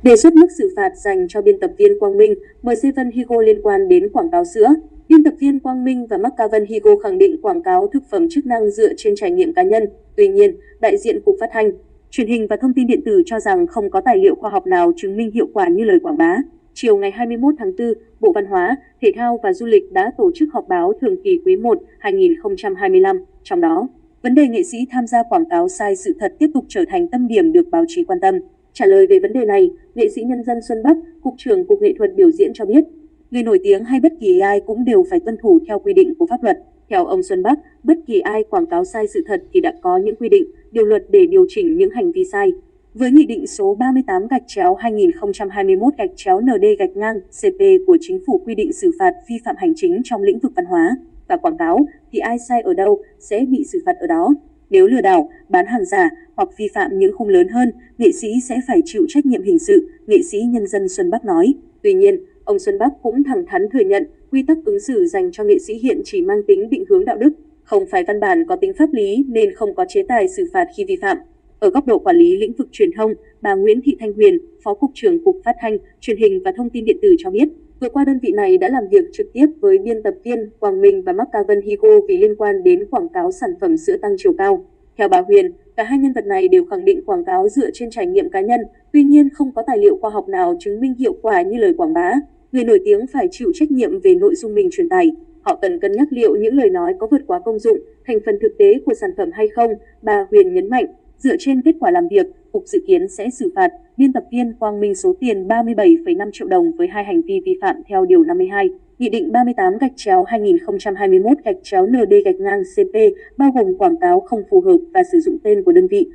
Đề xuất mức xử phạt dành cho biên tập viên Quang Minh, M7 Higo liên quan đến quảng cáo sữa. Biên tập viên Quang Minh và McCavan Higo khẳng định quảng cáo thực phẩm chức năng dựa trên trải nghiệm cá nhân. Tuy nhiên, đại diện Cục Phát thanh, Truyền hình và Thông tin điện tử cho rằng không có tài liệu khoa học nào chứng minh hiệu quả như lời quảng bá. Chiều ngày 21 tháng 4, Bộ Văn hóa, Thể thao và Du lịch đã tổ chức họp báo thường kỳ quý 1 2025. Trong đó, vấn đề nghệ sĩ tham gia quảng cáo sai sự thật tiếp tục trở thành tâm điểm được báo chí quan tâm. Trả lời về vấn đề này, nghệ sĩ nhân dân Xuân Bắc, Cục trưởng Cục Nghệ thuật biểu diễn cho biết, người nổi tiếng hay bất kỳ ai cũng đều phải tuân thủ theo quy định của pháp luật. Theo ông Xuân Bắc, bất kỳ ai quảng cáo sai sự thật thì đã có những quy định, điều luật để điều chỉnh những hành vi sai. Với Nghị định số 38/2021/ND-CP của Chính phủ quy định xử phạt vi phạm hành chính trong lĩnh vực văn hóa và quảng cáo thì ai sai ở đâu sẽ bị xử phạt ở đó. Nếu lừa đảo, bán hàng giả hoặc vi phạm những khung lớn hơn, nghệ sĩ sẽ phải chịu trách nhiệm hình sự, nghệ sĩ nhân dân Xuân Bắc nói. Tuy nhiên, ông Xuân Bắc cũng thẳng thắn thừa nhận quy tắc ứng xử dành cho nghệ sĩ hiện chỉ mang tính định hướng đạo đức, không phải văn bản có tính pháp lý nên không có chế tài xử phạt khi vi phạm. Ở góc độ quản lý lĩnh vực truyền thông, bà Nguyễn Thị Thanh Huyền, Phó Cục trưởng Cục Phát thanh, Truyền hình và Thông tin điện tử cho biết, vừa qua đơn vị này đã làm việc trực tiếp với biên tập viên Quang Minh và McCavan Higo vì liên quan đến quảng cáo sản phẩm sữa tăng chiều cao. Theo bà Huyền, cả hai nhân vật này đều khẳng định quảng cáo dựa trên trải nghiệm cá nhân, tuy nhiên không có tài liệu khoa học nào chứng minh hiệu quả như lời quảng bá. Người nổi tiếng phải chịu trách nhiệm về nội dung mình truyền tải. Họ cần cân nhắc liệu những lời nói có vượt quá công dụng, thành phần thực tế của sản phẩm hay không, bà Huyền nhấn mạnh. Dựa trên kết quả làm việc, Cục dự kiến sẽ xử phạt biên tập viên Quang Minh số tiền 37,5 triệu đồng với hai hành vi vi phạm theo Điều 52, Nghị định 38/2021/ND-CP bao gồm quảng cáo không phù hợp và sử dụng tên của đơn vị,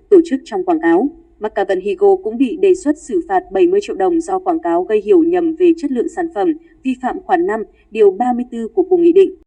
tổ chức trong quảng cáo. McCavan Higo cũng bị đề xuất xử phạt 70 triệu đồng do quảng cáo gây hiểu nhầm về chất lượng sản phẩm, vi phạm khoản 5, Điều 34 của cùng nghị định.